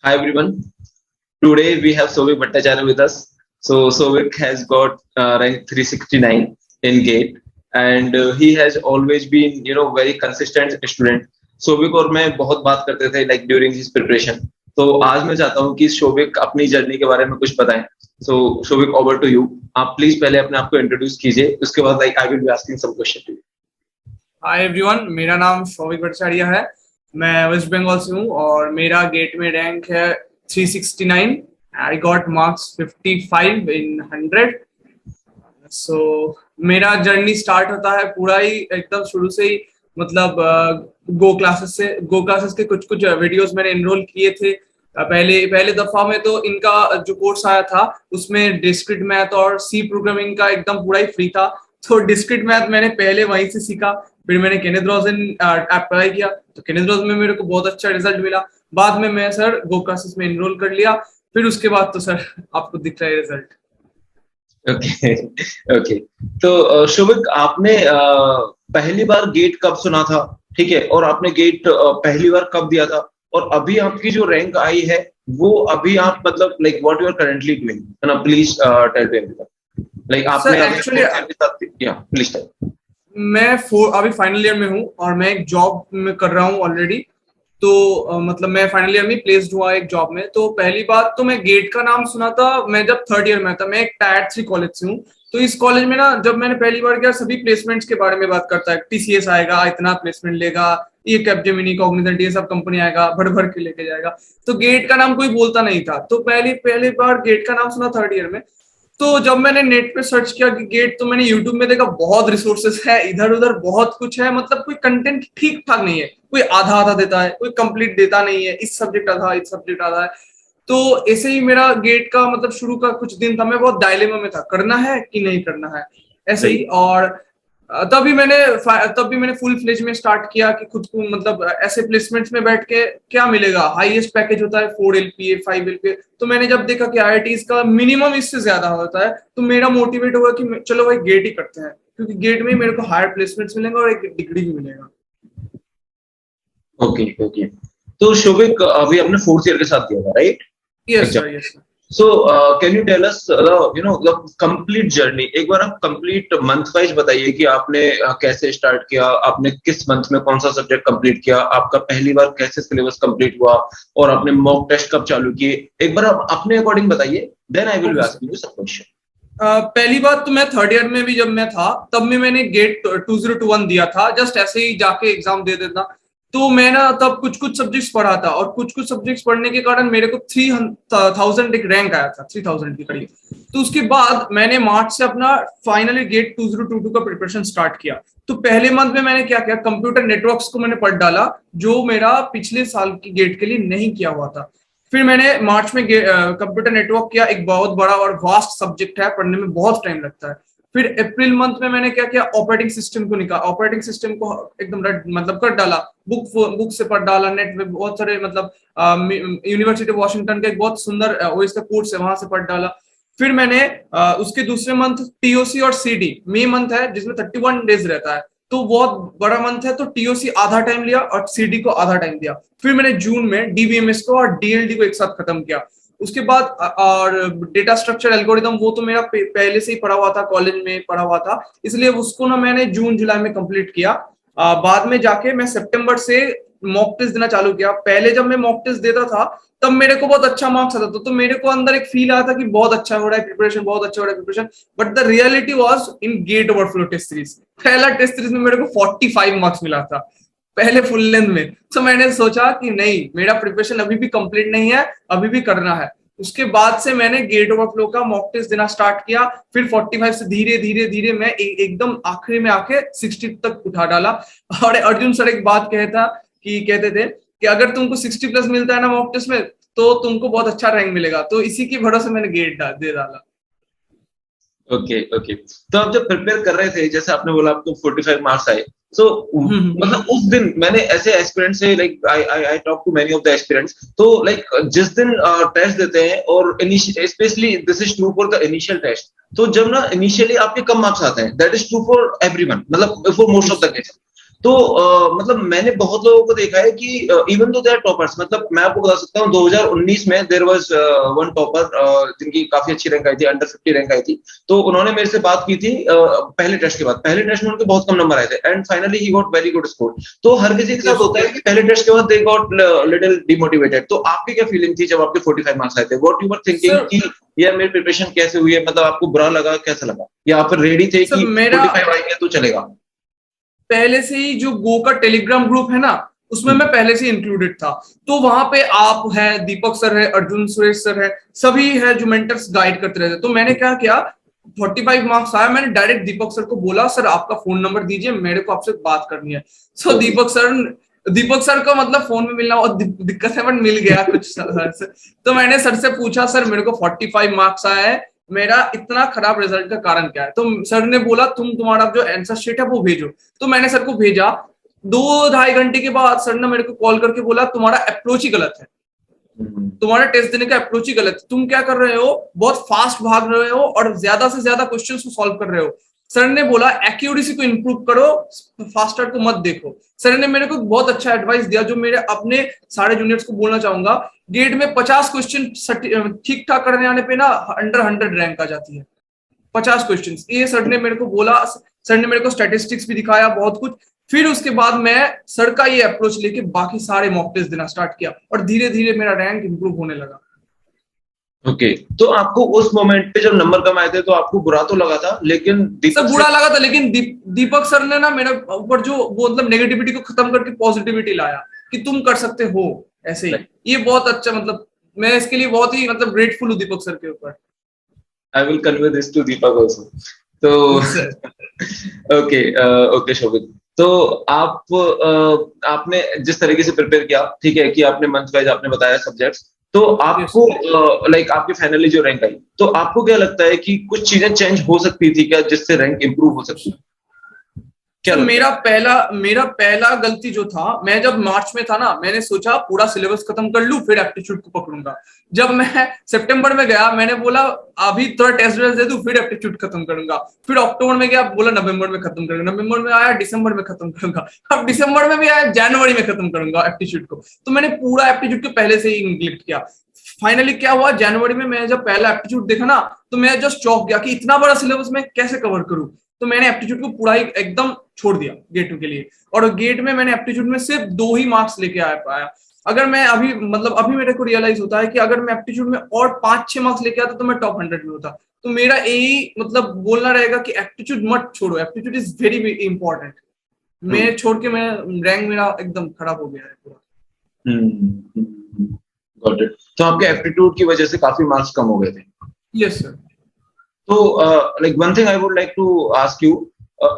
Hi everyone. Today we have Souvik Bhattacharya with us. So Souvik has got rank 369 in GATE, and he has always been, very consistent student. Souvik और मैं बहुत बात करते थे like during his preparation. तो आज मैं चाहता हूँ कि शोभिक अपनी जर्नी के बारे में कुछ बताएं. So Shobhik, over to you. आप प्लीज पहले अपने आप को इंट्रोड्यूस कीजिए, उसके बाद like I will be asking some question to you. Hi everyone, मेरा नाम शौविक भट्टाचार्य है। मैं वेस्ट बंगाल से हूँ और मेरा गेट में रैंक है 369। आई गॉट मार्क्स 55 इन 100। सो मेरा जर्नी स्टार्ट होता है पूरा ही एकदम शुरू से ही, मतलब गो क्लासेस के कुछ वीडियोस मैंने एनरोल किए थे। पहले दफा में तो इनका जो कोर्स आया था उसमें डिस्क्रीट मैथ और सी प्रोग्रामिंग का एकदम पूरा ही फ्री था। तो डिस्क्रीट मैथ मैंने पहले वहीं से सीखा, फिर मैंने केनेथ रोजन अप्लाई किया तो केनेथ रोजन में मेरे को बहुत अच्छा रिजल्ट मिला। बाद में मैं सर गो क्लासेस में एनरोल कर लिया, फिर उसके बाद तो सर आपको दिख रहा है रिजल्ट। Okay okay. तो शोभिक, आपने पहली बार गेट कब सुना था, ठीक है, और आपने गेट पहली बार कब दिया था, और अभी आपकी जो रैंक आई है वो अभी आप मतलब like what you are currently doing, है ना? Please tell to everyone like आपने एक्चुअली या प्लीज टेल। मैं अभी फाइनल ईयर में हूँ और मैं एक जॉब में कर रहा हूँ ऑलरेडी। तो मतलब मैं फाइनल ईयर में प्लेस्ड हुआ एक जॉब में। तो पहली बात तो मैं गेट का नाम सुना था मैं जब थर्ड ईयर में था। मैं एक टायर 3 कॉलेज से हूँ, तो इस कॉलेज में ना जब मैंने पहली बार गया सभी प्लेसमेंट्स के बारे में बात करता है। टीसीएस आएगा, इतना प्लेसमेंट लेगा, ये कैपजेमिनी, कॉग्निजेंट, ये सब कंपनी आएगा, भर भर के लेके जाएगा। तो गेट का नाम कोई बोलता नहीं था। तो पहली बार गेट का नाम सुना थर्ड ईयर में। तो जब मैंने नेट पे सर्च किया कि गेट, तो मैंने यूट्यूब में देखा बहुत रिसोर्सेस है, इधर उधर बहुत कुछ है, मतलब कोई कंटेंट ठीक ठाक नहीं है। कोई आधा आधा देता है, कोई कंप्लीट देता नहीं है, इस सब्जेक्ट आधा इस सब्जेक्ट आधा है। तो ऐसे ही मेरा गेट का मतलब शुरू का कुछ दिन था, मैं बहुत डायलेमा में था, करना है कि नहीं करना है, ऐसे ही। और तभी मैंने फुल फ्लेज में स्टार्ट किया कि खुद को मतलब ऐसे प्लेसमेंट्स में बैठ के क्या मिलेगा। हाईएस्ट पैकेज होता है 4 LPA 5 LPA। तो मैंने जब देखा कि IITs का मिनिमम इससे ज्यादा होता है तो मेरा मोटिवेट हुआ कि चलो भाई गेट ही करते हैं, क्योंकि गेट में ही मेरे को हायर प्लेसमेंट्स मिलेंगे और एक डिग्री भी मिलेगा। Okay okay. तो शोभिक, अभी आपने फोर्थ ईयर के साथ दिया था, right? Yes sir, yes sir. So, can you tell us the complete journey? एक बार आप complete month वाइज बताइए कि आपने कैसे स्टार्ट किया, आपने किस मंथ में कौन सा सब्जेक्ट कंप्लीट किया, आपका पहली बार कैसे सिलेबस कंप्लीट हुआ, और आपने मॉक टेस्ट कब चालू किए। एक बार आप अपने अकॉर्डिंग बताइए, then I will be asking you some question. पहली बात तो मैं थर्ड ईयर में भी जब मैं था तब में मैंने गेट 2021 दिया था, जस्ट ऐसे ही जाके एग्जाम दे देता। तो मैं ना तब कुछ सब्जेक्ट्स पढ़ा था और कुछ सब्जेक्ट्स पढ़ने के कारण मेरे को 3000 एक रैंक आया था, 3000 के करीब। तो उसके बाद मैंने मार्च से अपना फाइनली गेट 2022 का प्रिपरेशन स्टार्ट किया। तो पहले मंथ में मैंने क्या किया, कंप्यूटर नेटवर्क्स को मैंने पढ़ डाला, जो मेरा पिछले साल की गेट के लिए नहीं किया हुआ था। फिर मैंने मार्च में कंप्यूटर नेटवर्क किया, एक बहुत बड़ा और वास्ट सब्जेक्ट है, पढ़ने में बहुत टाइम लगता है। फिर अप्रैल मंथ में मैंने क्या किया, ऑपरेटिंग सिस्टम को निकाला, ऑपरेटिंग सिस्टम को एकदम मतलब कर डाला, बुक से पढ़ डाला, नेट में बहुत सारे मतलब यूनिवर्सिटी ऑफ वॉशिंगटन का एक बहुत सुंदर ओएस का कोर्स है, वहां से पढ़ डाला। फिर मैंने उसके दूसरे मंथ टीओसी और सीडी, मई मंथ है जिसमें 31 डेज रहता है, तो बहुत बड़ा मंथ है, तो टीओसी आधा टाइम लिया और सीडी को आधा टाइम दिया। फिर मैंने जून में डीबीएमएस को और डीएलडी को एक साथ खत्म किया। उसके बाद और डेटा स्ट्रक्चर एल्गोरिदम, वो तो मेरा पहले से ही पढ़ा हुआ था, कॉलेज में पढ़ा हुआ था, इसलिए उसको ना मैंने जून जुलाई में कंप्लीट किया। बाद में जाके मैं सितंबर से मॉक टेस्ट देना चालू किया। पहले जब मैं मॉक टेस्ट देता था तब मेरे को बहुत अच्छा मार्क्स आता था, तो मेरे को अंदर एक फील आया था कि बहुत अच्छा हो रहा है प्रिपरेशन, बहुत अच्छा हो रहा है preparation. But the reality was in GATE overflow test series. पहला टेस्ट सीरीज में मेरे को 45 मार्क्स मिला था पहले फुल लेंथ में। तो मैंने सोचा कि नहीं, मेरा प्रिपरेशन अभी भी कंप्लीट नहीं है, अभी भी करना है। उसके बाद से मैंने गेट ओवरफ्लो का मॉक टेस्ट देना स्टार्ट किया। फिर 45 से धीरे धीरे धीरे मैं एकदम आखिरी में आके 60 तक उठा डाला। और अर्जुन सर एक बात कहते थे कि अगर तुमको 60 प्लस मिलता है ना मॉक टेस्ट में, तो तुमको बहुत अच्छा रैंक मिलेगा। तो इसी की भरोसे मैंने गेट दे डाला। Okay okay. तो आप जब प्रिपेयर कर रहे थे, जैसे आपने बोला आपको 45 मार्क्स आए, तो मतलब उस दिन मैंने ऐसे एस्पिरेंट्स से like I talk to many of the aspirants, तो लाइक जिस दिन टेस्ट देते हैं, और specially this is true for the initial test, तो जब ना इनिशियली आपके कम मार्क्स आते हैं, that is true for everyone, मतलब for most of the cases. तो मतलब मैंने बहुत लोगों को देखा है कि even though they are toppers, मतलब मैं आपको बता सकता हूँ 2019 में देयर वाज वन टॉपर जिनकी काफी अच्छी रैंक आई थी, अंडर 50 रैंक आई थी। तो उन्होंने मेरे से बात की थी पहले टेस्ट के बाद। पहले टेस्ट में उनके बहुत कम नंबर आए थे and finally he got very good score. तो हर किसी के साथ होता है कि पहले टेस्ट के बाद दे गॉट लिटिल डिमोटिवेटेड। तो आपकी क्या फीलिंग थी जब आपके 45 मार्क्स आए थे? What you were thinking sir कि यार मेरी प्रिपरेशन कैसे हुई है, मतलब आपको बुरा लगा, कैसा लगा, या आप रेडी थे सर कि मेरा 45 आएंगे तो चलेगा? पहले से ही जो गो का टेलीग्राम ग्रुप है ना, उसमें मैं पहले से इंक्लूडेड था। तो वहां पे आप है, दीपक सर है, अर्जुन सुरेश सर है, सभी है जो मेंटर्स गाइड करते रहते। तो मैंने क्या किया, 45 मार्क्स आया, मैंने डायरेक्ट दीपक सर को बोला सर आपका फोन नंबर दीजिए, मेरे को आपसे बात करनी है। सो दीपक सर को मतलब फोन में मिलना और दिक्कत है, बट मिल गया कुछ सर से। तो मैंने सर से पूछा सर मेरे को 45 मार्क्स आया है, मेरा इतना खराब रिजल्ट का कारण क्या है? तो सर ने बोला तुम्हारा जो आंसर शीट है वो भेजो। तो मैंने सर को भेजा। 2-2.5 घंटे के बाद सर ने मेरे को कॉल करके बोला तुम्हारा अप्रोच ही गलत है, तुम्हारा टेस्ट देने का अप्रोच ही गलत है, तुम क्या कर रहे हो, बहुत फास्ट भाग रहे हो और ज्यादा से ज्यादा क्वेश्चंस को सॉल्व कर रहे हो। सर ने बोला एक्यूरेसी को इंप्रूव करो, फास्टर को मत देखो। सर ने मेरे को बहुत अच्छा एडवाइस दिया जो मेरे अपने सारे जूनियर्स को बोलना चाहूंगा। गेट में 50 क्वेश्चन ठीक ठाक करने आने पे ना अंडर 100 रैंक आ जाती है, 50 क्वेश्चन। ये सर ने मेरे को बोला। सर ने मेरे को स्टैटिस्टिक्स भी दिखाया बहुत कुछ। फिर उसके बाद मैं सर का ये अप्रोच लेके बाकी सारे मॉक टेस्ट देना स्टार्ट किया और धीरे धीरे मेरा रैंक इंप्रूव होने लगा। ओके, तो आपको उस मोमेंट पे जब नंबर कम आए थे तो आपको बुरा तो लगा था, लेकिन सब दीपक बुरा लगा था, लेकिन दीपक सर ने ना मेरे ऊपर जो वो मतलब नेगेटिविटी को खत्म करके पॉजिटिविटी लाया कि तुम कर सकते हो ऐसे ही। ये बहुत अच्छा, मतलब मैं इसके लिए बहुत ही मतलब ग्रेटफुल हूँ दीपक सर के ऊपर। I will convey this to Deepak also. तो ओके ओके शोभित, तो आप आपने जिस तरीके से प्रिपेयर किया, ठीक है, कि आपने मंथ वाइज आपने बताया सब्जेक्ट्स, तो आपको लाइक आपकी फाइनली जो रैंक आई, तो आपको क्या लगता है कि कुछ चीजें चेंज हो सकती थी क्या जिससे रैंक इंप्रूव हो सकती है? क्या तो लगता मेरा पहला गलती जो था, मैं जब मार्च में था ना, मैंने सोचा पूरा सिलेबस खत्म कर लूं फिर एप्टीट्यूड को पकड़ूंगा। जब मैं सितंबर में गया, मैंने बोला अभी थोड़ा टेस्ट दे दूं फिर एप्टीट्यूड खत्म करूंगा। फिर अक्टूबर में गया, बोला नवंबर में खत्म करूंगा। नवंबर में आया, दिसंबर में खत्म करूंगा। अब दिसंबर में भी आया, जनवरी में खत्म करूंगा एप्टीट्यूड को। तो मैंने पूरा एप्टीट्यूड को पहले से ही निगलेक्ट किया। फाइनली क्या हुआ, जनवरी में मैं जब पहला एप्टीट्यूड देखा ना, तो मैं जस्ट चौंक गया कि इतना बड़ा सिलेबस में कैसे कवर करूं। तो मैंने एप्टीट्यूड को पूरा ही एकदम छोड़ दिया गेट 2 के लिए। और गेट में मैंने एप्टीट्यूड में सिर्फ 2 ही मार्क्स लेके आ पाया। अगर मैं अभी मतलब अभी मेरे को रियलाइज होता है कि अगर मैं एप्टीट्यूड में और 5-6 मार्क्स लेके आता तो मैं टॉप 100 में होता। तो मेरा यही मतलब बोलना रहेगा कि एप्टीट्यूड मत छोड़ो, aptitude is very very important. मैं छोड़ के मैं रैंक मेरा एकदम खराब हो गया है पूरा। Got it. तो आपके एप्टीट्यूड की वजह से काफी मार्क्स कम हो गए थे? Yes sir. तो like one thing I would like to ask you,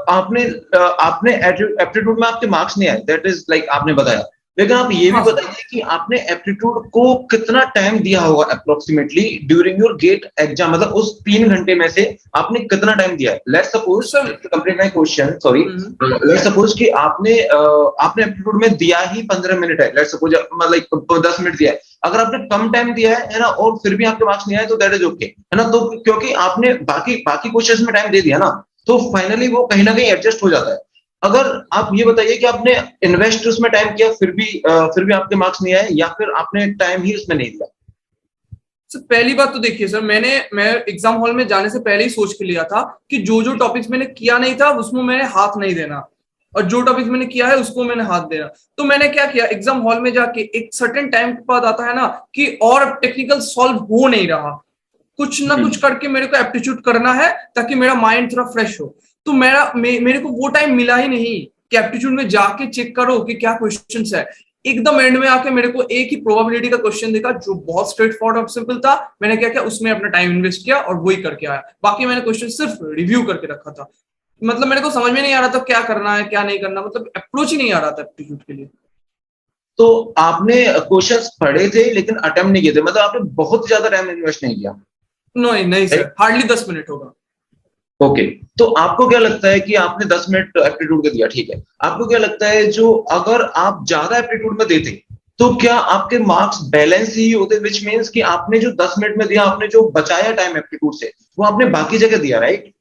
आपने आपने एप्टीट्यूड में आपके मार्क्स नहीं आए, दैट इज लाइक आपने बताया, लेकिन आप ये भी बताइए कि आपने एप्टीट्यूड को कितना टाइम दिया होगा approximately during your GATE exam, मतलब उस 3 घंटे में से आपने कितना टाइम दिया है? Let's suppose, complete my question, sorry, let's suppose कि आपने आपने एप्टीट्यूड में दिया ही 15 मिनट है, लेट्स सपोज मतलब 10 मिनट दिया है। अगर आपने कम टाइम दिया है ना, और फिर भी आपके मार्क्स नहीं आए, तो दैट इज ओके, है ना। तो क्योंकि आपने बाकी क्वेश्चंस में टाइम दे दिया ना, तो फाइनली वो कहीं ना कहीं एडजस्ट हो जाता है। अगर आप ये बताइए कि आपने इन्वेस्ट उसमें टाइम किया फिर भी आपके मार्क्स नहीं आए, या फिर आपने टाइम ही उसमें नहीं दिया? सर पहली बात तो देखिए सर, मैं एग्जाम हॉल में जाने से पहले ही सोच के लिया था कि जो टॉपिक्स मैंने किया नहीं था उसमें मैंने हाथ नहीं देना, और जो टॉपिक्स मैंने किया है उसको मैंने हाथ देना। तो मैंने क्या किया, एग्जाम हॉल में जाके एक सर्टेन टाइम के बाद आता है ना कि और टेक्निकल सॉल्व हो नहीं रहा, कुछ ना कुछ करके मेरे को एप्टीट्यूड करना है ताकि मेरा माइंड थोड़ा फ्रेश हो। तो मेरे को वो टाइम मिला ही नहीं कि एप्टीट्यूड में जाके चेक करो कि क्या क्वेश्चंस है। एकदम एंड में आके मेरे को एक ही प्रोबेबिलिटी का क्वेश्चन देखा जो बहुत स्ट्रेट फॉरवर्ड और सिंपल था। मैंने क्या किया, उसमें अपना टाइम इन्वेस्ट किया और वही करके आया। बाकी मैंने क्वेश्चन सिर्फ रिव्यू करके रखा था। मतलब मेरे को समझ में नहीं आ रहा था क्या करना है क्या नहीं करना, मतलब अप्रोच ही नहीं आ रहा था एप्टीट्यूड के लिए। तो आपने क्वेश्चंस पढ़े थे लेकिन अटेम्प्ट नहीं किए थे, मतलब आपने बहुत ज्यादा टाइम इन्वेस्ट नहीं किया? नहीं सर, हार्डली 10 मिनट होगा। ओके, तो आपको क्या लगता है कि आपने 10 मिनट एप्टीट्यूड का दिया, ठीक है, आपको क्या लगता है जो अगर आप ज्यादा एप्टीट्यूड में देते तो क्या आपके मार्क्स बैलेंस ही होते, विच मींस कि आपने जो 10 मिनट में दिया, आपने जो बचाया टाइम एप्टीट्यूड से, वो आपने बाकी जगह दिया, राइट?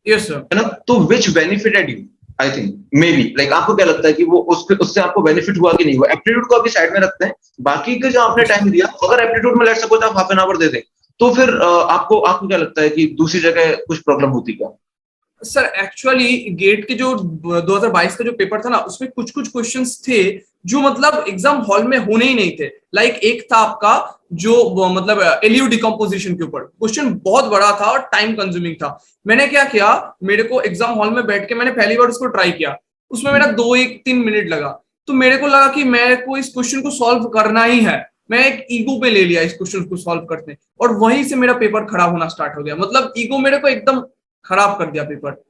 Yes sir. है ना। तो which benefited you? I think maybe like आपको क्या लगता है कि वो उससे आपको बेनिफिट हुआ कि नहीं हुआ? एप्टीट्यूड को अभी साइड में रखते हैं, बाकी का जो आपने टाइम दिया, अगर एप्टीट्यूड में लेट सपोज आप हाफ एन आवर दे दें, तो फिर आपको आपको क्या लगता है कि दूसरी जगह कुछ प्रॉब्लम होती क्या? सर एक्चुअली गेट के जो 2022 का जो पेपर था ना, उसमें कुछ कुछ क्वेश्चंस थे जो मतलब एग्जाम हॉल में होने ही नहीं थे। लाइक एक था आपका जो मतलब एलयू डिकम्पोजिशन के ऊपर क्वेश्चन, बहुत बड़ा था और टाइम कंज्यूमिंग था। मैंने क्या किया, मेरे को एग्जाम हॉल में बैठ के मैंने पहली बार उसको ट्राई किया, उसमें मेरा 2-3 मिनट लगा। तो मेरे को लगा कि मेरे को इस क्वेश्चन को सॉल्व करना ही है। मैं एक ईगो पे ले लिया इस क्वेश्चन को सॉल्व करते, और वहीं से मेरा पेपर खराब होना स्टार्ट हो गया। मतलब ईगो मेरे को एकदम खराब कर दिया पेपर।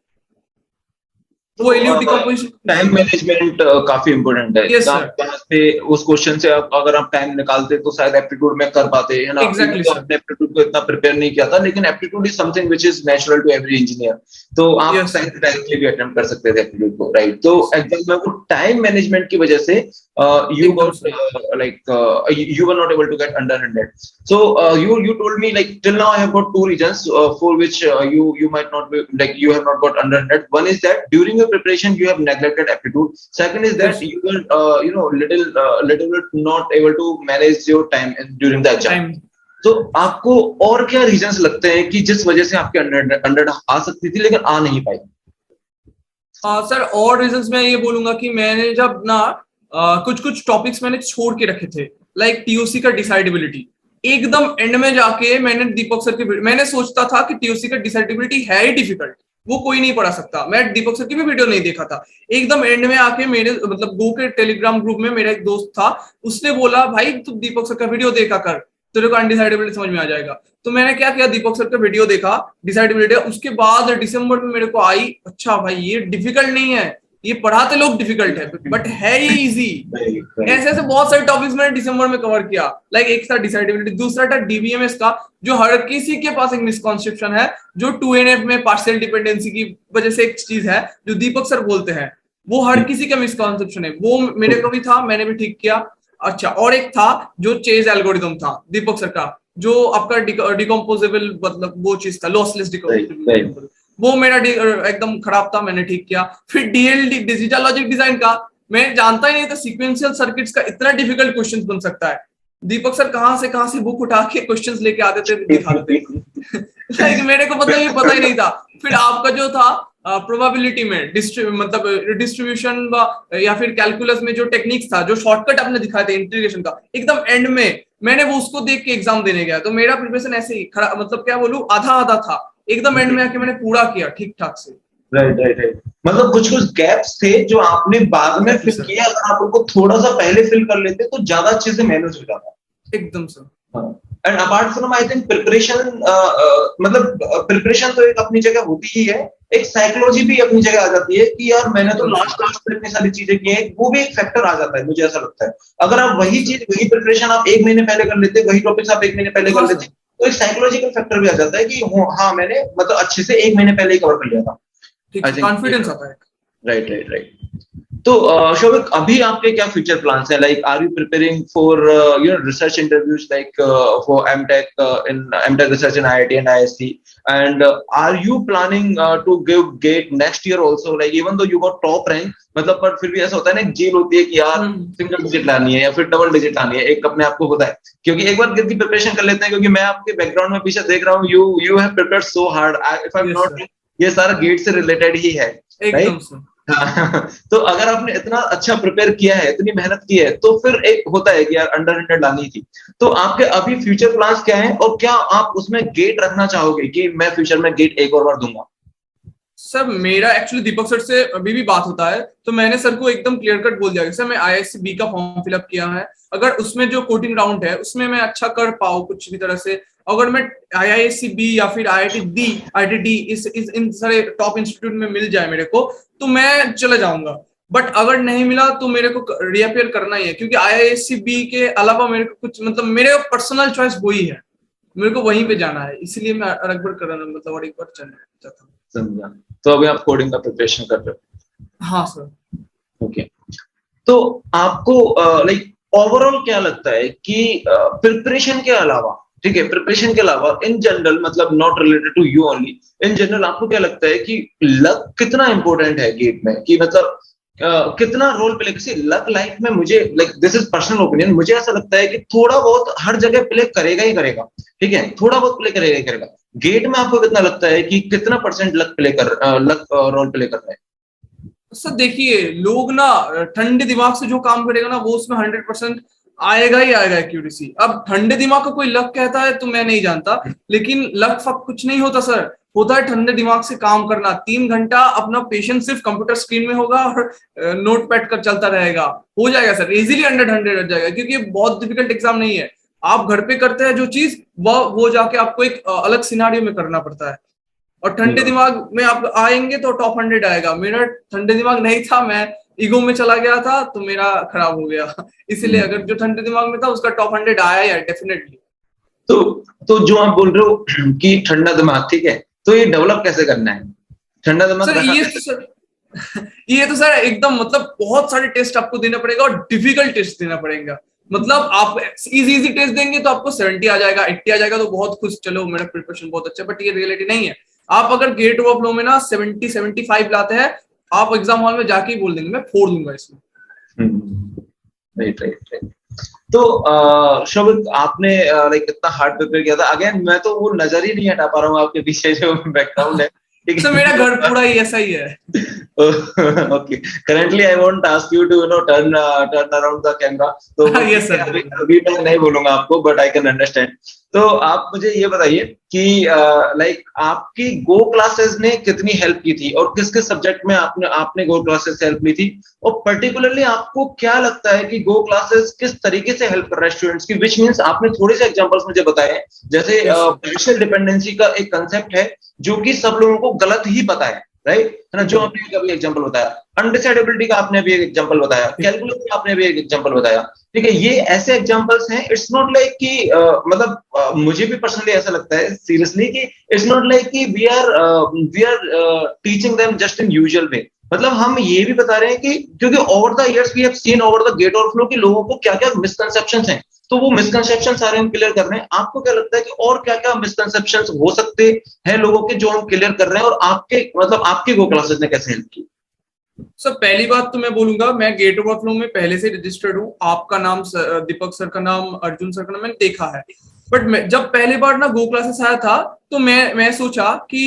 वो एलयू डिकम्पोजिशन। टाइम मैनेजमेंट काफी इंपॉर्टेंट है। यस आप सर, वहां से उस क्वेश्चन से अगर आप टाइम निकालते तो शायद एप्टीट्यूड में कर पाते, है ना? एग्जैक्टली तो सर। आपने एप्टीट्यूड को इतना प्रिपेयर नहीं किया था, लेकिन aptitude is something which is natural to every engineer. तो आप यस शायद सर। डायरेक्टली भी अटेम्प्ट कर सकते थे एप्टीट्यूड को, राइट? तो यस सर, एग्जाम में वो टाइम मैनेजमेंट की वजह से you एकदम got sir. you were not able to get under 100. So you told me like till now I have got two reasons for which you might not be like you have not got under 100. One is that during your preparation you have neglected aptitude. Second is that yes you were little bit not able to manage your time during the exam. Time. तो आपको और क्या reasons लगते हैं कि जिस वजह से आपके अंडर आ सकती थी लेकिन आ नहीं पाई? सर और रीजंस मैं ये बोलूंगा कि मैंने जब ना कुछ कुछ टॉपिक्स मैंने छोड़ के रखे थे, लाइक टीओसी का डिसाइडेबिलिटी। एकदम एंड में जाके मैंने दीपक सर की, मैंने सोचता था कि टीओसी का डिसाइडेबिलिटी है ही डिफिकल्ट, वो कोई नहीं पढ़ा सकता। मैं दीपक सर की भी वीडियो नहीं देखा था। एकदम एंड में आके मेरे मतलब गो के टेलीग्राम ग्रुप में मेरा एक दोस्त था, उसने बोला भाई तू दीपक सर का वीडियो देखा कर, तेरे को अनडिसाइडेबिलिटी समझ में आ जाएगा। तो मैंने क्या किया, दीपक सर का वीडियो देखा डिसाइडेबिलिटी। उसके बाद दिसंबर में मेरे को आई, अच्छा भाई ये डिफिकल्ट नहीं है, ये पढ़ाते लोग डिफिकल्ट है बट है ये इजी। ऐसे ऐसे बहुत सारे टॉपिक्स मैंने दिसंबर में कवर किया। लाइक एक था डिसाइडेबिलिटी, दूसरा था डीबीएमएस का, जो हर किसी के पास एक मिसकॉन्सेप्शन है, जो 2NF में पार्शियल डिपेंडेंसी की वजह से एक चीज है जो दीपक सर बोलते हैं, वो हर किसी का मिसकॉन्सेप्शन है। वो मेरे को भी था, मैंने भी ठीक किया। अच्छा, और एक था जो चेज एल्गोरिदम था दीपक सर का, जो आपका डिकम्पोजेबल मतलब वो चीज था, लॉसलेस डिकम्पोजेबल, वो मेरा एकदम खराब था, मैंने ठीक किया। फिर डीएलडी डिजिटल लॉजिक डिजाइन का मैं जानता ही नहीं था सीक्वेंशियल सर्किट्स का इतना डिफिकल्ट क्वेश्चन बन सकता है। दीपक सर कहां से बुक उठा के क्वेश्चंस लेके आते थे, दिखा देते लाइक मेरे को पता ही नहीं था। फिर आपका जो था प्रोबेबिलिटी में मतलब डिस्ट्रीब्यूशन या फिर कैलकुलस में जो टेक्निक्स था, जो शॉर्टकट आपने दिखाया था इंटीग्रेशन का, एकदम एंड में मैंने वो उसको देख के एग्जाम देने गया। तो मेरा प्रिपरेशन ऐसे ही खड़ा मतलब क्या बोलूं, आधा आधा था। एकदम एंड में आके मैंने पूरा किया ठीक ठाक से। राइट। मतलब कुछ कुछ गैप्स थे जो आपने बाद में फिल किया, अगर आप उनको थोड़ा सा पहले फिल कर लेते तो ज्यादा अच्छे से मैनेज हो जाता। एकदम sir. And apart from I think preparation, मतलब प्रिपरेशन तो एक अपनी जगह होती ही है, एक साइकोलॉजी भी अपनी जगह आ जाती है कि यार मैंने तो लास्ट में इतनी सारी चीजें की हैं, वो भी एक फैक्टर आ जाता है, मुझे ऐसा लगता है। अगर आप वही चीज वही प्रिपरेशन आप 1 महीने पहले कर लेते, वही टॉपिक्स आप 1 महीने पहले कर लेते, तो एक साइकोलॉजिकल फैक्टर भी आ जाता है कि हाँ मैंने मतलब अच्छे से 1 महीने पहले ही कवर कर लिया था। कॉन्फिडेंस आता है। राइट। तो शौविक, अभी आपके क्या फ्यूचर प्लान्स हैं? Like are you preparing for research interviews like for MTech research in IIT and ISC, and are you planning to give GATE next year also, like even though you got top rank, मतलब पर फिर भी ऐसा होता है ना, एक जील होती है कि यार सिंगल डिजिट लानी है या फिर डबल डिजिट लानी है, एक अपने आप को होता है। क्योंकि एक बार GATE की प्रिपरेशन कर लेते हैं, क्योंकि मैं आपके बैकग्राउंड में पीछे देख रहा हूँ, you have prepared so hard, if I'm not, ये सारा गेट से रिलेटेड ही है, एकदम सर। तो अगर आपने इतना अच्छा प्रिपेयर किया है, इतनी मेहनत की है, तो फिर एक होता है कि यार अंडर 100 लानी थी। तो आपके अभी फ्यूचर प्लान्स क्या हैं, और क्या आप उसमें गेट रखना चाहोगे कि मैं फ्यूचर में गेट एक और बार दूंगा? सर मेरा एक्चुअली दीपक सर से अभी भी बात होता है, तो मैंने सर को एकदम क्लियर कट बोल दिया कि सर मैं IISc का फॉर्म फिलअप किया है, अगर उसमें जो कोडिंग राउंड है उसमें मैं अच्छा कर पाऊँ कुछ भी तरह से, अगर मैं IISc या फिर IIT D इन सारे टॉप इंस्टीट्यूट में मिल जाए मेरे को, तो मैं चले जाऊंगा। बट अगर नहीं मिला तो मेरे को रीअपियर करना ही है, क्योंकि IISc के अलावा मेरे को कुछ मतलब मेरे पर्सनल चॉइस वही है, मेरे को वहीं पे जाना है, इसलिए मैं अरगबड़ कर रहा हूँ, मतलब और एक बार चलना चाहता हूँ। समझा। तो अभी आप कोडिंग का प्रिपरेशन कर रहे हो? हाँ सर। ओके। तो आपको लाइक ओवरऑल क्या लगता है कि प्रिपरेशन के अलावा ठीक है, प्रिपरेशन के अलावा इन जनरल, मतलब not related to you only, in general आपको क्या लगता है कि लक कितना इंपॉर्टेंट है गेट में, कि मतलब कितना रोल प्ले, किसी लक लाइफ में, मुझे like this is personal opinion, मुझे ऐसा लगता है कि थोड़ा बहुत हर जगह प्ले करेगा ही करेगा, ठीक है, थोड़ा बहुत प्ले करेगा ही करेगा। गेट में आपको कितना लगता है कि कितना परसेंट लक रोल प्ले कर रहा है? सर देखिए, लोग ना ठंडे दिमाग से जो काम करेगा ना वो उसमें 100% आएगा ही आएगा एक्यूरेसी। अब ठंडे दिमाग का कोई लक कहता है तो मैं नहीं जानता, लेकिन लक फक कुछ नहीं होता सर, होता है ठंडे दिमाग से काम करना। 3 घंटा अपना पेशेंस सिर्फ कंप्यूटर स्क्रीन में होगा और नोट पैड कर चलता रहेगा, हो जाएगा सर, इजीली 100 हो जाएगा, क्योंकि ये बहुत डिफिकल्ट एग्जाम नहीं है। आप घर पे करते हैं जो चीज, वो जाके आपको एक अलग सिनारियो में करना पड़ता है। और ठंडे दिमाग में आप आएंगे तो टॉप 100 आएगा। मेरा ठंडे दिमाग नहीं था, मैं ईगो में चला गया था तो मेरा खराब हो गया। इसलिए अगर जो ठंडे दिमाग में था उसका टॉप 100 आया है डेफिनेटली। तो जो आप बोल रहे हो कि ठंडा दिमाग, ठीक है, तो ये डेवलप कैसे करना है, ठंडा दिमाग सर रखा ये तो कैसे? सर ये तो सर एकदम मतलब बहुत सारे टेस्ट आपको देना पड़ेगा और डिफिकल्ट टेस्ट देना पड़ेगा। मतलब आप इजी इजी टेस्ट देंगे तो आपको 70 आ जाएगा, 80 आ जाएगा तो बहुत खुश, चलो मेरा प्रिपरेशन बहुत अच्छा, बट ये रियलिटी नहीं है। आप अगर गेट ओवरफ्लो में ना 70-75 लाते हैं, आप एग्जाम हॉल में जाके ही बोल देंगे मैं फोड़ दूंगा इसमें। Right right right. तो शोभित, आपने लाइक इतना हार्ड प्रिपेयर किया था, अगेन मैं तो वो नजर ही नहीं हटा पा रहा हूँ आपके पीछे जो बैकग्राउंड है, ठीक सर है। मेरा घर पूरा ही ऐसा ही है। Okay. Currently, I won't ask you to turn around the camera. तो यस सर। अभी मैं नहीं बोलूंगा आपको, but I can understand. तो आप मुझे ये बताइए कि लाइक आपकी गो क्लासेस ने कितनी हेल्प की थी, और किस किस सब्जेक्ट में आपने आपने गो क्लासेस से हेल्प ली थी, और पर्टिकुलरली आपको क्या लगता है कि गो क्लासेस किस तरीके से हेल्प कर रहा है स्टूडेंट्स की, विच मीन्स आपने थोड़े से एग्जांपल्स मुझे बताए, जैसे पार्शियल डिपेंडेंसी का एक कंसेप्ट है जो कि सब लोगों को गलत ही पता है, राइट है ना, जो आपने अभी एग्जांपल बताया, अनडिसाइडेबिलिटी का आपने भी एक एग्जांपल बताया, कैलकुलस का आपने भी एक एग्जांपल बताया, ठीक है, ये ऐसे एग्जांपल्स हैं। इट्स नॉट लाइक कि मतलब मुझे भी पर्सनली ऐसा लगता है सीरियसली कि इट्स नॉट लाइक कि we are teaching them just in usual way, मतलब हम ये भी बता रहे हैं कि क्योंकि over the years we have seen over the gate overflow कि लोगों को क्या क्या मिसकंसेप्शंस हैं, तो वो मिसकंसेप्शन सारे हम क्लियर कर रहे हैं। आपको क्या लगता है कि और क्या क्या मिसकंसेप्शंस हो सकते हैं लोगों के जो हम क्लियर कर रहे हैं, और आपके मतलब आपकी गो क्लासेस ने कैसे हेल्प की? सर पहली बात तो मैं बोलूंगा, मैं गेट ओवरफ्लो में पहले से रजिस्टर्ड हूँ। आपका नाम दीपक सर का नाम, अर्जुन सर का नाम मैंने देखा है, बट मैं जब पहली बार ना गो क्लासेस आया था तो मैं सोचा कि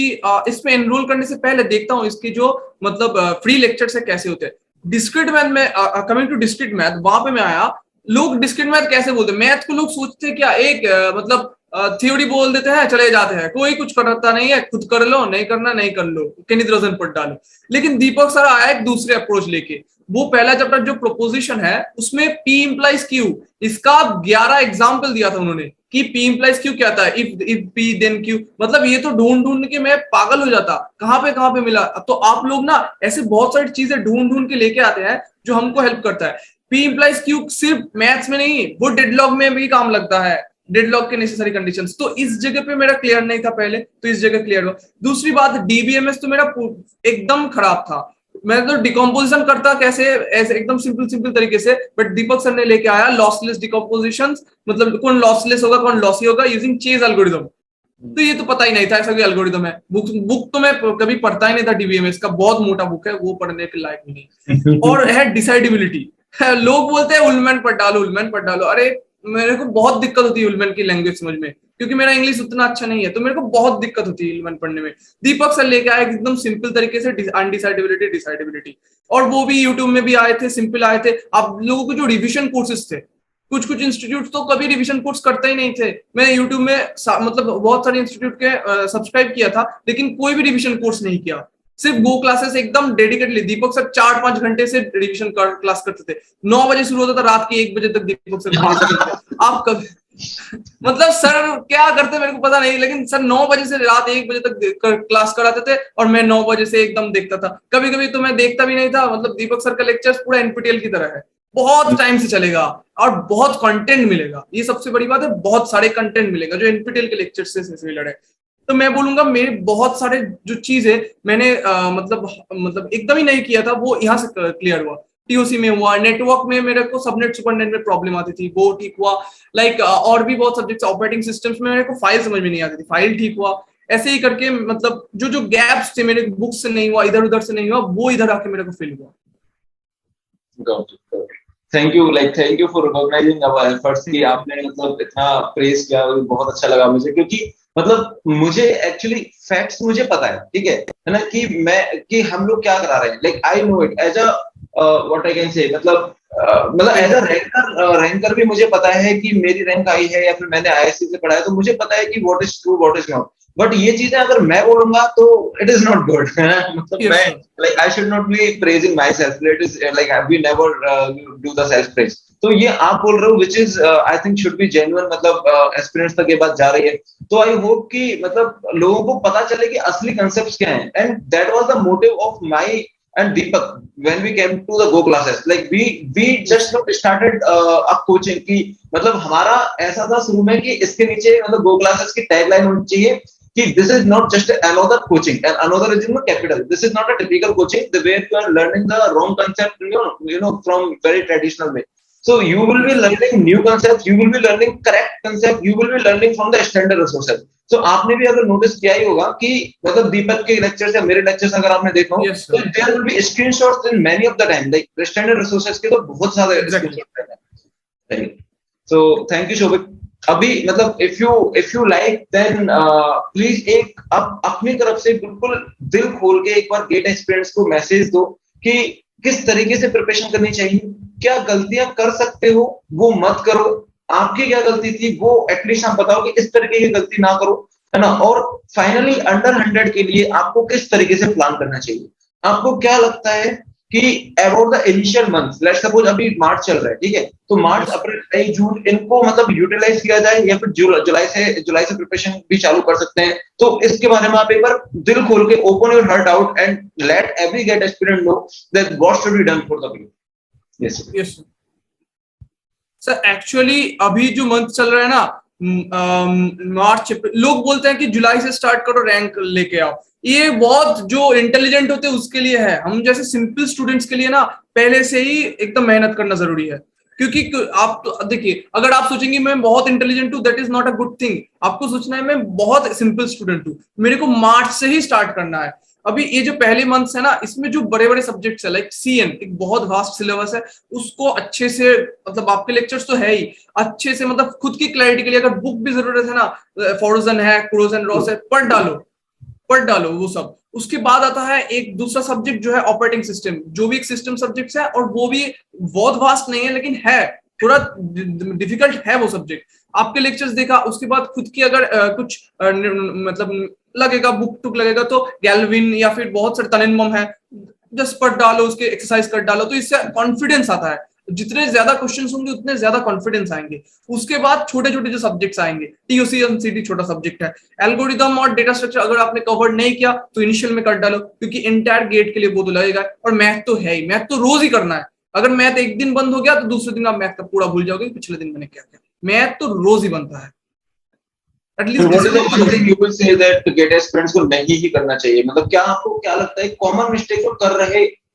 इसमें एनरोल करने से पहले देखता हूँ इसके जो मतलब फ्री लेक्चर्स है कैसे होते हैं। डिस्क्रीट मैथ में, कमिंग टू डिस्क्रीट मैथ, वहां पे मैं आया, लोग डिस्क्रीट मैथ कैसे बोलते हैं, मैथ को लोग सोचते क्या एक मतलब थ्योरी बोल देते हैं चले जाते हैं, कोई कुछ करता नहीं है, खुद कर लो, नहीं करना नहीं कर लो, केनिद्रोजन पढ़ डालो। लेकिन दीपक सर आया एक दूसरे अप्रोच लेके। वो पहला चैप्टर जो प्रोपोजिशन है उसमें पी इंप्लाइज क्यू, इसका 11 एग्जाम्पल दिया था उन्होंने कि पी इंप्लाइज क्यू क्या था, इफ पी देन क्यू। मतलब ये तो ढूंढ ढूंढ के मैं पागल हो जाता, कहाँ पे मिला। तो आप लोग ना ऐसे बहुत सारी चीजें ढूंढ ढूंढ के लेके आते हैं जो हमको हेल्प करता है। पी इंप्लाइज क्यू सिर्फ मैथ्स में नहीं, वो डेडलॉग में भी काम लगता है, डेडलॉक के नेसेसरी कंडीशंस। तो इस जगह पे मेरा क्लियर नहीं था पहले, तो इस जगह क्लियर हुआ। दूसरी बात, डीबीएमएस तो मेरा एकदम खराब था। मैं तो डिकम्पोजिशन करता कैसे, ऐसे एकदम सिंपल सिंपल तरीके से, बट दीपक सर ने लेके आया लॉसलेस डिकम्पोजिशन, मतलब कौन लॉसलेस होगा कौन लॉसी होगा यूजिंग चेज एल्गोरिथम। तो ये तो पता ही नहीं था ऐसा कोई एल्गोरिथम है। बुक तो मैं कभी पढ़ता ही नहीं था, डीबीएमएस का बहुत मोटा बुक है, वो पढ़ने के लायक नहीं। और है डिसाइडेबिलिटी। लोग बोलते हैं उलमैन पढ़ डालो, उलमैन पढ़ डालो। अरे मेरे को बहुत दिक्कत होती है उलमैन की लैंग्वेज समझ में, क्योंकि मेरा इंग्लिश उतना अच्छा नहीं है, तो मेरे को बहुत दिक्कत होती है उलमैन पढ़ने में। दीपक सर लेके आए एकदम सिंपल तरीके से अनडिसाइडेबिलिटी, डिसाइडेबिलिटी, और वो भी यूट्यूब में भी आए थे, सिंपल आए थे। आप लोगों को जो रिविजन कोर्सेज थे, कुछ कुछ इंस्टीट्यूट तो कभी रिवीजन कोर्स करते ही नहीं थे। मैं यूट्यूब में मतलब बहुत सारे इंस्टीट्यूट के सब्सक्राइब किया था, लेकिन कोई भी रिवीजन कोर्स नहीं किया। सिर्फ गो क्लासेस एकदम डेडिकेटली। दीपक सर 4-5 घंटे से रिवीजन क्लास करते थे। 9 बजे शुरू होता था, रात के 1 बजे तक दीपक सर क्लास करते थे। आप कभी मतलब सर क्या करते मेरे को पता नहीं, लेकिन सर 9 बजे से रात 1 बजे तक क्लास कराते थे, और मैं 9 बजे से एकदम देखता था। कभी कभी तो मैं देखता भी नहीं था। मतलब दीपक सर का लेक्चर पूरा एनपीटीएल की तरह है, बहुत टाइम से चलेगा और बहुत कंटेंट मिलेगा। ये सबसे बड़ी बात है, बहुत सारे कंटेंट मिलेगा जो एनपीटीएल के लेक्चर से रिलेटेड है। तो मैं बोलूंगा मेरे बहुत सारे जो चीज है मैंने मतलब एकदम ही नहीं किया था, वो यहाँ से क्लियर हुआ। टीओसी में हुआ, नेटवर्क में मेरे को सबनेट सुपरनेट में प्रॉब्लम आती थी, वो ठीक हुआ। लाइक और भी बहुत सब्जेक्ट्स, ऑपरेटिंग सिस्टम्स में मेरे को फाइल समझ में नहीं आती थी, फाइल ठीक हुआ। ऐसे ही करके मतलब जो जो गैप्स थे मेरे बुक से नहीं हुआ, इधर उधर से नहीं हुआ, वो इधर आके मेरे को फिल हुआ। Thank you for recognising our efforts कि आपने मतलब इतना प्रेज किया, बहुत अच्छा लगा मुझे, क्योंकि मतलब मुझे एक्चुअली फैक्ट्स मुझे पता है, ठीक है ना, कि हम लोग क्या करा रहे हैं, like I know it as a what I can say, मतलब एज अ रैंकर भी मुझे पता है कि मेरी रैंक आई है या फिर मैंने आईएससी से पढ़ा है, तो मुझे पता है कि what is true what is not. But ये चीजें अगर मैं बोलूंगा तो इट इज नॉट गुड। मतलब मैं like I should not be praising myself, it is like we never do the self praise. तो ये आप बोल रहे हो which is I think should be genuine, मतलब एस्पिरेंट्स तक ये बात जा रही है। तो आई होप कि मतलब लोगों को पता चले कि असली कंसेप्ट क्या है, and that was the motive of my and Deepak when we came to the Go classes, like we just not started a coaching की, मतलब हमारा ऐसा था शुरू में कि इसके नीचे मतलब Go classes की टैगलाइन होनी चाहिए कि this is not just another coaching, and another is in the capital, this is not a typical coaching the where you are learning the wrong concept, you know from very traditional way. So you will be learning new concepts, you will be learning correct concept, you will be learning from the standard resources. तो आपने भी अगर notice किया ही होगा कि मतलब दीपक के lectures या मेरे लेक्चर्स अगर आपने देखा हो, तो there will be screenshots in many of the time, like standard resources के तो बहुत सारे स्क्रीनशॉट्स हैं। So thank you Shobhik. अभी मतलब if you like then please एक अपनी तरफ से बिल्कुल दिल खोल के एक बार गेट एक्सपीरियंस को मैसेज दो कि किस तरीके से प्रिपरेशन करनी चाहिए, क्या गलतियां कर सकते हो वो मत करो, आपकी क्या गलती थी वो एटलीस्ट आप बताओ कि इस तरीके की गलती ना करो, है ना। और फाइनली अंडर 100 के लिए आपको किस तरीके से प्लान करना चाहिए, आपको क्या लगता है कि about the initial months, let's suppose अभी मार्च चल रहा है, ठीक है, तो मार्च अप्रैल मई जून इनको मतलब यूटिलाइज किया जाए या फिर जुलाई से प्रिपरेशन भी चालू कर सकते हैं। तो इसके बारे में आप एक बार दिल खोल के open your heart out and let every gate experience know that what should be done for the people. Yes sir, actually अभी जो मंथ चल रहा है ना, मार्च, लोग बोलते हैं कि जुलाई से स्टार्ट करो, रैंक लेके आओ। ये बहुत जो इंटेलिजेंट होते हैं उसके लिए है, हम जैसे सिंपल स्टूडेंट्स के लिए ना पहले से ही एकदम मेहनत करना जरूरी है। क्योंकि आप तो देखिए, अगर आप सोचेंगे मैं बहुत इंटेलिजेंट हूँ, that is not a good thing. आपको सोचना है मैं बहुत सिंपल स्टूडेंट हूँ, मेरे को मार्च से ही स्टार्ट करना है। अभी ये जो पहले मंथ्स है ना, इसमें जो बड़े बड़े सब्जेक्ट्स है लाइक सीएन, एक बहुत वास्ट सिलेबस है, उसको अच्छे से मतलब आपके लेक्चर्स तो है ही, अच्छे से मतलब खुद की क्लैरिटी के लिए अगर बुक भी जरूरत है ना, फॉर्जन है, क्रोज एंड रॉस है, पढ़ डालो वो सब। उसके बाद आता है एक दूसरा सब्जेक्ट जो है ऑपरेटिंग सिस्टम, जो भी एक सिस्टम सब्जेक्ट है, और वो भी बहुत वास्ट नहीं है लेकिन है थोड़ा डिफिकल्ट है वो सब्जेक्ट। आपके लेक्चर्स देखा, उसके बाद खुद की अगर कुछ मतलब लगेगा, बुक टुक लगेगा, तो गैल्विन या फिर बहुत सारे तननमम है, जस्ट पढ़ डालो, उसके एक्सरसाइज कर डालो, तो इससे कॉन्फिडेंस आता है। जितने ज्यादा क्वेश्चंस होंगे उतने ज्यादा कॉन्फिडेंस आएंगे। उसके बाद छोटे छोटे जो सब्जेक्ट्स आएंगे, टीओसी एमसीटी छोटा सब्जेक्ट है, एल्गोरिदम और डेटा स्ट्रक्चर अगर आपने कवर नहीं किया तो इनिशियल में कर डालो, क्योंकि इंटायर गेट के लिए वो तो लगेगा। और मैथ तो है ही, मैथ तो रोज ही करना है। अगर मैथ एक दिन बंद हो गया तो दूसरे दिन आप मैथ का पूरा भूल जाओगे पिछले दिन मैंने क्या किया। मैथ तो रोज ही बनता है। You will say that gate experience को नहीं ही करना चाहिए, मतलब क्या आपको क्या लगता है कॉमन मिस्टेक जो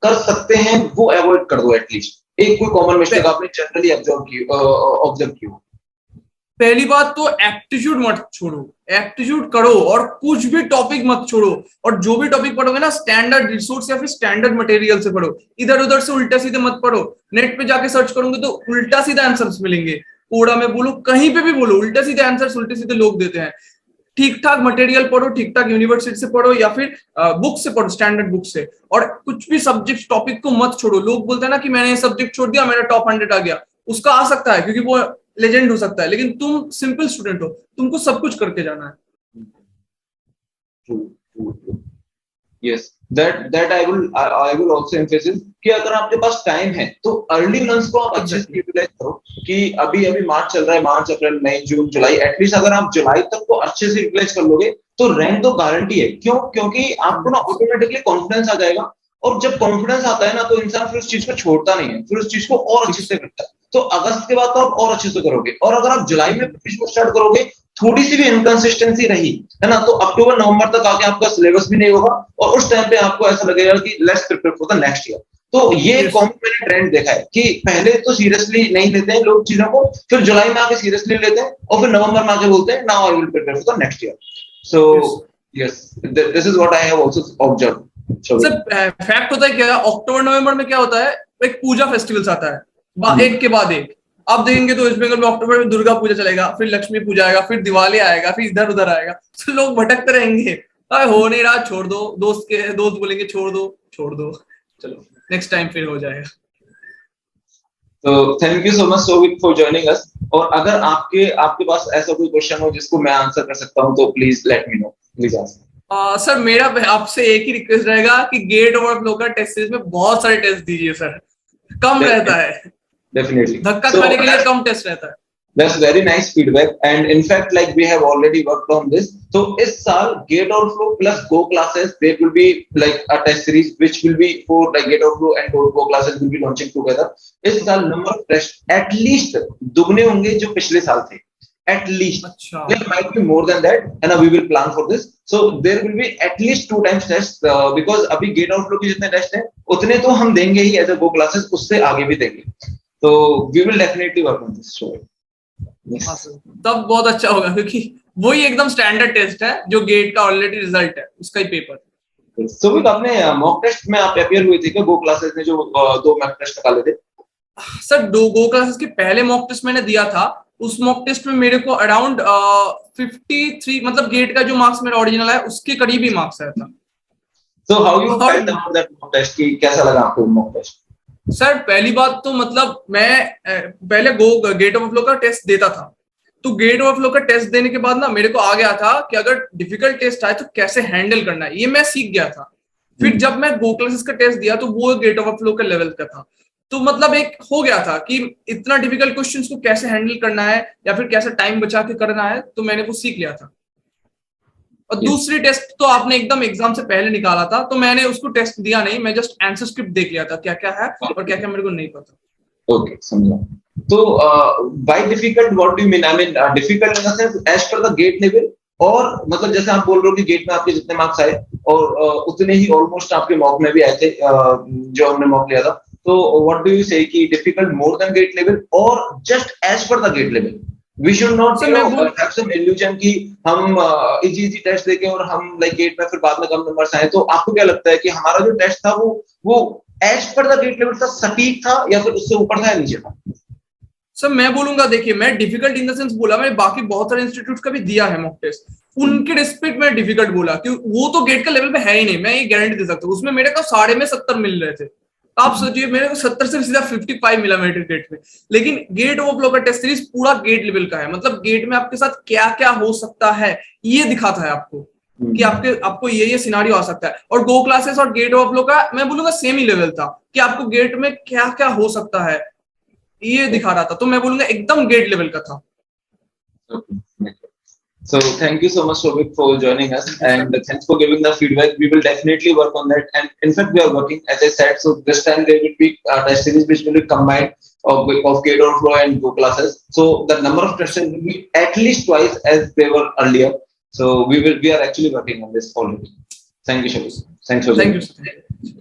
कर सकते हैं वो अवॉइड कर दो एटलीस्ट। एक कोई कॉमन मिस्टेक आपने जनरली ऑब्जर्व की हो। पहली बात तो एप्टीट्यूड मत छोड़ो, एप्टीट्यूड करो और कुछ भी टॉपिक मत छोड़ो। और जो भी टॉपिक पढ़ोगे ना, स्टैंडर्ड रिसोर्स या फिर स्टैंडर्ड मटेरियल से पढ़ो, इधर उधर से उल्टा सीधे मत पढ़ो। नेट पे जाके सर्च करोगे तो उल्टा सीधा आंसर्स मिलेंगे, कोड़ा में बोलो, कहीं पे भी बोलो, उल्टे सीधे आंसर्स उल्टे सीधे लोग देते हैं। ठीक ठाक मटेरियल पढ़ो, ठीक ठाक यूनिवर्सिटी से पढ़ो या फिर बुक से पढ़ो, स्टैंडर्ड बुक से। और कुछ भी सब्जेक्ट टॉपिक को मत छोड़ो। लोग बोलते हैं ना कि मैंने ये सब्जेक्ट छोड़ दिया, मेरा टॉप 100 आ गया। उसका आ सकता है क्योंकि वो लेजेंड हो सकता है, लेकिन तुम सिंपल स्टूडेंट हो, तुमको सब कुछ करके जाना है। Yes, that I will also emphasize कि अगर आपके पास टाइम है तो अर्ली मंथ्स को आप अच्छे से यूटिलाइज करो। कि अभी मार्च चल रहा है, मार्च अप्रैल मई जून जुलाई, एटलीस्ट अगर आप जुलाई तक को अच्छे से यूटिलाइज कर लोगे तो रैंक तो गारंटी है। क्यों? क्योंकि आपको ना ऑटोमेटिकली कॉन्फिडेंस आ जाएगा, और जब कॉन्फिडेंस आता है ना तो इंसान फिर उस चीज को छोड़ता नहीं है, फिर उस चीज को और अच्छे से करता है। तो अगस्त के बाद तो आप और अच्छे से करोगे, और अगर आप जुलाई में प्रिपरेशन स्टार्ट करोगे, थोड़ी सी भी इनकंसिस्टेंसी रही है ना, तो अक्टूबर नवंबर तक आके आपका सिलेबस भी नहीं होगा, और उस टाइम पे आपको ऐसा लगेगा कि let's prepare for the next year. तो ये कॉमन मैंने ट्रेंड देखा है कि पहले तो सीरियसली नहीं लेते हैं लोग चीजों को, फिर जुलाई में आके सीरियसली लेते हैं और फिर नवंबर में आके बोलते हैं now I will prepare for the next year. So yes, this is what I have also observe. Sir fact होता है क्या, अक्टूबर नवंबर में क्या होता है, एक पूजा फेस्टिवल्स आता है एक के बाद एक. आप देखेंगे तो वेस्ट बंगाल में अक्टूबर में दुर्गा पूजा चलेगा, फिर लक्ष्मी पूजा आएगा, फिर दिवाली आएगा, फिर इधर उधर आएगा. तो लोग भटकते रहेंगे, हो नहीं रहा छोड़ दो, दोस्त बोलेंगे छोड़ दो, चलो नेक्स्ट टाइम फिर हो जाएगा. तो thank you so much Sovik for joining us. और अगर आपके पास ऐसा कोई क्वेश्चन हो जिसको मैं आंसर कर सकता हूं तो please let me know, please ask. Sir मेरा आपसे एक ही रिक्वेस्ट रहेगा कि गेट ओवरफ्लो का टेस्ट सीरीज में बहुत सारे टेस्ट दीजिए सर, कम रहता है. Definitely. धक्का खाने के लिए कम टेस्ट रहता है. That's very nice feedback, and in fact, like we have already worked on this. So इस साल Gate Overflow plus Go classes, there will be like a test series which will be for like Gate Overflow and Go classes will be launching together. इस साल number of tests at least दुगने होंगे जो पिछले साल थे. At least. अच्छा. Like might be more than that, and we will plan for this. So there will be at least 2 times tests because अभी Gate Overflow के जितने टेस्ट हैं उतने तो हम देंगे ही as a Go classes, उससे आगे भी देंगे. So we will definitely work on this. Sure. Yes. तब बहुत अच्छा होगा क्योंकि वही एकदम स्टैंडर्ड टेस्ट है जो गेट का ऑलरेडी रिजल्ट है, उसका ही पेपर. So भी आपने मॉक टेस्ट में आप अपियर हुए थे क्या Go classes ने जो 2 मॉक टेस्ट निकाले थे? सर Go classes के पहले मॉक टेस्ट मैंने दिया था, उस मॉक टेस्ट में मेरे को अराउंड 53 मतलब गेट का जो मार्क्स मेरा ओरिजिनल है उसके करीब ही मार्क्स आया था. So how you felt about that mock test? कि कैसा लगा आपको मॉक टेस्ट? सर पहली बात तो मतलब मैं पहले गेट ओवरफ्लो का टेस्ट देता था, तो गेट ओवरफ्लो का टेस्ट देने के बाद ना मेरे को आ गया था कि अगर डिफिकल्ट टेस्ट आए तो कैसे हैंडल करना है, ये मैं सीख गया था. फिर जब मैं Go classes का टेस्ट दिया तो वो गेट ओवरफ्लो के लेवल का था, तो मतलब एक हो गया था कि इतना डिफिकल्ट क्वेश्चंस को कैसे हैंडल करना है या फिर कैसे टाइम बचा के करना है, तो मैंने वो सीख लिया था. और दूसरी टेस्ट तो आपने एकदम एग्जाम से पहले निकाला था, तो मैंने उसको टेस्ट दिया नहीं, मैं जस्ट आंसर स्क्रिप्ट देख लिया था क्या क्या है और क्या क्या मेरे को नहीं पता. ओके, समझा. तो by difficult what do you mean? I mean difficult in the sense as per the gate level, और मतलब जैसे आप बोल रहे हो कि गेट में आपके जितने मार्क्स आए और उतने ही ऑलमोस्ट आपके मॉक में भी आए थे जो हमने मॉक लिया था, तो व्हाट डू यू से कि difficult more than gate level और just as per the gate level? We should not have some illusion कि हम इजी टेस्ट देके और हम लाइक गेट में फिर बाद में कम नंबर्स आए. तो आपको क्या लगता है कि हमारा जो टेस्ट था वो as per the gate level था, सटीक था, या फिर उससे ऊपर था या नीचे था? सर मैं बोलूंगा, देखिए मैं डिफिकल्ट इन द सेंस बोला, मैंने बाकी बहुत सारे इंस्टीट्यूट का भी दिया है मॉक टेस्ट, उनके रिस्पेक्ट में डिफिकल्ट बोला कि वो तो गेट का लेवल पे है ही नहीं, मैं ये गारंटी दे सकता हूँ. उसमें मेरे को 70 मिल रहे थे, आप सोचिए मेरे को 70 से सीधा 55 मिला मेरे गेट में. लेकिन गेट ओवरफ्लो का टेस्ट सीरीज पूरा गेट लेवल का है, मतलब गेट में आपके साथ क्या क्या हो सकता है ये दिखाता है आपको कि आपको ये सिनारियो आ सकता है. और Go classes और गेट ओवरफ्लो का मैं बोलूंगा सेम ही लेवल था कि आपको गेट में क्या क्या हो सकता है ये दिखा रहा था, तो मैं बोलूंगा एकदम गेट लेवल का था. So thank you so much, Souvik, for joining us, and thanks for giving the feedback. We will definitely work on that, and in fact, we are working, as I said. So this time there will be test series which will be combined of Gate Overflow and Go classes. So the number of tests will be at least twice as they were earlier. So we are actually working on this already. Thank you, Souvik. Thanks for joining. Thank you.